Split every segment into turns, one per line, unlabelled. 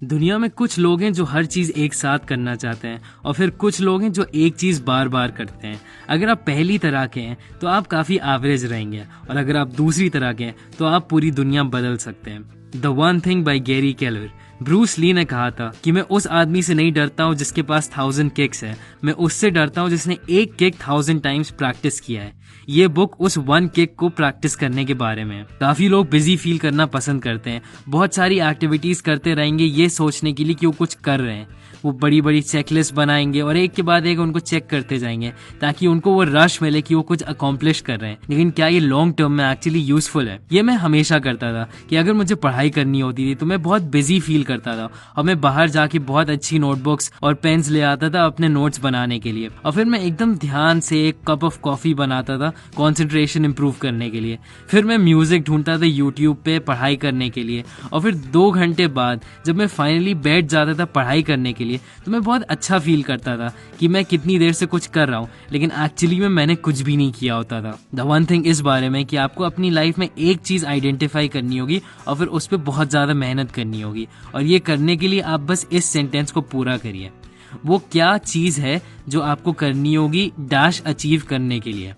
दुनिया में कुछ लोग हैं जो हर चीज एक साथ करना चाहते हैं और फिर कुछ लोग हैं जो एक चीज बार बार करते हैं। अगर आप पहली तरह के हैं तो आप काफी एवरेज रहेंगे और अगर आप दूसरी तरह के हैं तो आप पूरी दुनिया बदल सकते हैं। The one thing by Gary Keller. Bruce Lee ने कहा था कि मैं उस आदमी से नहीं डरता हूँ जिसके पास 1000 किक्स है, मैं उससे डरता हूँ जिसने एक किक 1000 टाइम्स प्रैक्टिस किया है। ये बुक उस वन किक को प्रैक्टिस करने के बारे में है। काफी लोग बिजी फील करना पसंद करते हैं, बहुत सारी एक्टिविटीज करते रहेंगे ये सोचने के लिए कि वो कुछ कर रहे हैं। वो बड़ी बड़ी चेकलिस्ट बनाएंगे और एक के बाद एक उनको चेक करते जाएंगे ताकि उनको वो रश मिले कि वो कुछ अकॉम्प्लिश कर रहे हैं। लेकिन क्या ये लॉन्ग टर्म में एक्चुअली यूजफुल है? ये मैं हमेशा करता था कि अगर मुझे पढ़ाई करनी होती थी तो मैं बहुत बिजी फील करता था और मैं बाहर जाके बहुत अच्छी नोटबुक्स और पेन्स ले आता था अपने नोट्स बनाने के लिए, और फिर मैं एकदम ध्यान से एक कप ऑफ कॉफी बनाता था कॉन्सेंट्रेशन इंप्रूव करने के लिए। फिर मैं म्यूजिक ढूंढता था यूट्यूब पे पढ़ाई करने के लिए, और फिर 2 घंटे बाद जब मैं फाइनली बैठ जाता था पढ़ाई करने के लिए तो मैं बहुत अच्छा फील करता था कि मैं कितनी देर से कुछ कर रहा हूँ, लेकिन एक्चुअली में मैंने कुछ भी नहीं किया होता था। द वन थिंग इस बारे में कि आपको अपनी लाइफ में एक चीज आइडेंटिफाई करनी होगी और फिर उस पर बहुत ज्यादा मेहनत करनी होगी, और ये करने के लिए आप बस इस सेंटेंस को पूरा करिए। वो क्या चीज है जो आपको करनी होगी डैश अचीव करने के लिए?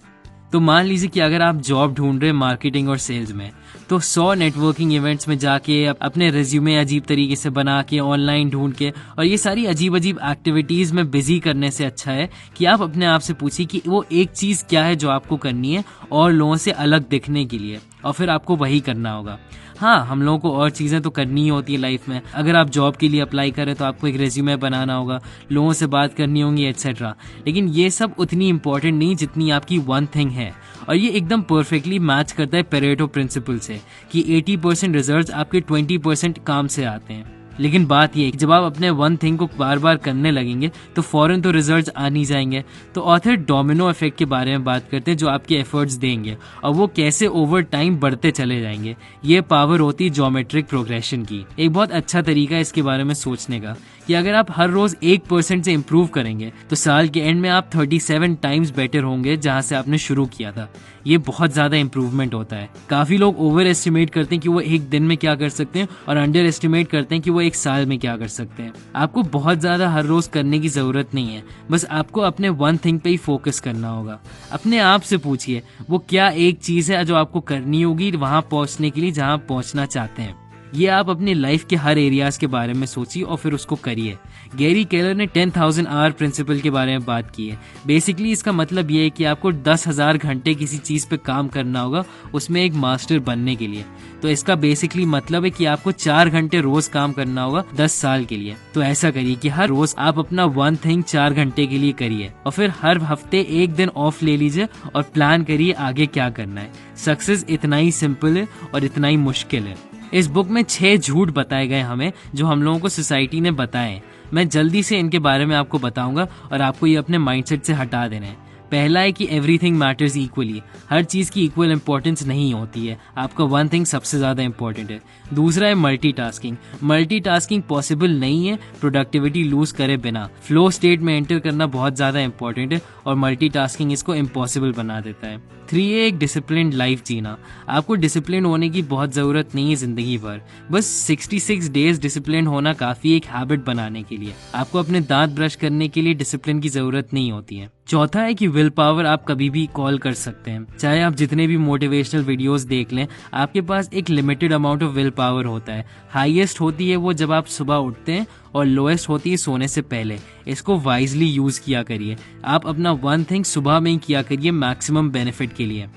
तो मान लीजिए कि अगर आप जॉब ढूंढ रहे हैं मार्केटिंग और सेल्स में, तो 100 नेटवर्किंग इवेंट्स में जाके अपने रिज्यूमे अजीब तरीके से बना के ऑनलाइन ढूंढ के और ये सारी अजीब अजीब एक्टिविटीज में बिजी करने से अच्छा है कि आप अपने आप से पूछिए कि वो एक चीज क्या है जो आपको करनी है और लोगों से अलग दिखने के लिए, और फिर आपको वही करना होगा। हाँ, हम लोगों को और चीज़ें तो करनी ही होती है लाइफ में। अगर आप जॉब के लिए अप्लाई करें तो आपको एक रेज्यूमे बनाना होगा, लोगों से बात करनी होंगी एट्सेट्रा, लेकिन ये सब उतनी इंपॉर्टेंट नहीं जितनी आपकी वन थिंग है। और ये एकदम परफेक्टली मैच करता है पेरेटो प्रिंसिपल से कि 80% रिजल्ट्स आपके 20% काम से आते हैं। लेकिन बात ये है कि जब आप अपने वन थिंग को बार बार करने लगेंगे तो फौरन तो रिजल्ट्स आ नहीं जाएंगे। तो ऑथर डोमिनो इफेक्ट के बारे में बात करते हैं जो आपके एफर्ट्स देंगे और वो कैसे ओवर टाइम बढ़ते चले जाएंगे। ये पावर होती है ज्योमेट्रिक प्रोग्रेशन की। एक बहुत अच्छा तरीका है इसके बारे में सोचने का कि अगर आप हर रोज 1% से इम्प्रूव करेंगे तो साल के एंड में आप 37 टाइम्स बेटर होंगे जहां से आपने शुरू किया था। ये बहुत ज्यादा इंप्रूवमेंट होता है। काफी लोग ओवर एस्टिमेट करते हैं कि वो एक दिन में क्या कर सकते हैं और अंडर एस्टिमेट करते हैं कि वो एक साल में क्या कर सकते हैं। आपको बहुत ज्यादा हर रोज करने की जरूरत नहीं है, बस आपको अपने वन थिंग पे ही फोकस करना होगा। अपने आप से पूछिए वो क्या एक चीज है जो आपको करनी होगी वहां पहुंचने के लिए जहां आप पहुंचना चाहते हैं। ये आप अपनी लाइफ के हर एरियाज के बारे में सोचिए और फिर उसको करिए। गैरी केलर ने 10,000 आवर प्रिंसिपल के बारे में बात की है। बेसिकली इसका मतलब ये है कि आपको 10,000 घंटे किसी चीज पे काम करना होगा उसमें एक मास्टर बनने के लिए। तो इसका बेसिकली मतलब है कि आपको 4 घंटे रोज काम करना होगा 10 साल के लिए। तो ऐसा करिए कि हर रोज आप अपना वन थिंग 4 घंटे के लिए करिए और फिर हर हफ्ते एक दिन ऑफ ले लीजिए और प्लान करिए आगे क्या करना है। सक्सेस इतना ही सिंपल है और इतना ही मुश्किल है। इस बुक में 6 झूठ बताए गए हमें जो हम लोगों को सोसाइटी ने बताए। मैं जल्दी से इनके बारे में आपको बताऊंगा और आपको ये अपने माइंडसेट से हटा देना है। पहला है कि एवरीथिंग मैटर्स इक्वली। हर चीज की इक्वल इंपॉर्टेंस नहीं होती है, आपका वन थिंग सबसे ज्यादा इंपॉर्टेंट है। दूसरा है मल्टीटास्किंग। मल्टीटास्किंग पॉसिबल नहीं है प्रोडक्टिविटी लूज करे बिना। फ्लो स्टेट में एंटर करना बहुत ज्यादा इंपॉर्टेंट है और मल्टीटास्किंग इसको इम्पॉसिबल बना देता है। 3 है एक डिसिप्लिन्ड लाइफ जीना। आपको डिसिप्लिन होने की बहुत जरूरत नहीं है जिंदगी भर, बस 66 डेज डिसिप्लिन होना काफी एक हैबिट बनाने के लिए। आपको अपने दांत ब्रश करने के लिए डिसिप्लिन की जरूरत नहीं होती है। चौथा है कि विल पावर आप कभी भी कॉल कर सकते हैं। चाहे आप जितने भी मोटिवेशनल वीडियोस देख लें, आपके पास एक limited amount of will power होता है। हाईएस्ट होती है वो जब आप सुबह उठते हैं और लोएस्ट होती है सोने से पहले। इसको वाइजली यूज किया करिए। आप अपना वन थिंग सुबह में ही किया करिए मैक्सिमम बेनिफिट के लिए।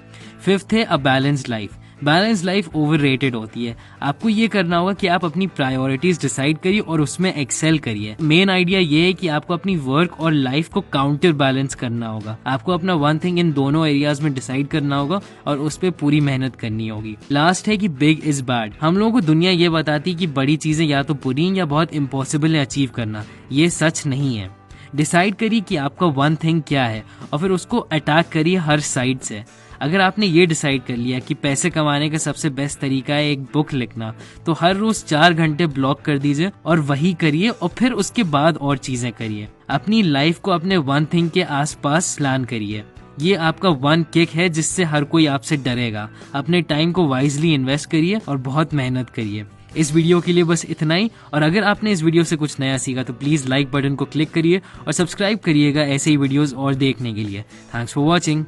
5th है a balanced life. Balance life overrated होती है। आपको ये करना होगा कि आप अपनी प्रायोरिटीज डिसाइड करिए और उसमें एक्सेल करिए। मेन आइडिया ये है कि आपको अपनी वर्क और लाइफ को काउंटर बैलेंस करना होगा। आपको अपना वन थिंग इन दोनों एरियाज में डिसाइड करना होगा और उस पर पूरी मेहनत करनी होगी। लास्ट है कि बिग इज बैड। हम लोगों को दुनिया ये बताती है कि बड़ी चीजें या तो बुरी हैं या बहुत इम्पॉसिबल है अचीव करना। ये सच नहीं है। डिसाइड करिए कि आपका वन थिंग क्या है और फिर उसको अटैक करिए हर साइड से। अगर आपने ये डिसाइड कर लिया कि पैसे कमाने का सबसे बेस्ट तरीका है एक बुक लिखना, तो हर रोज 4 घंटे ब्लॉक कर दीजिए और वही करिए और फिर उसके बाद और चीजें करिए। अपनी लाइफ को अपने वन थिंग के आसपास प्लान करिए। ये आपका वन किक है जिससे हर कोई आपसे डरेगा। अपने टाइम को वाइजली इन्वेस्ट करिए और बहुत मेहनत करिए। इस वीडियो के लिए बस इतना ही, और अगर आपने इस वीडियो से कुछ नया सीखा तो प्लीज़ लाइक बटन को क्लिक करिए और सब्सक्राइब करिएगा ऐसे ही वीडियोस और देखने के लिए। Thanks for watching.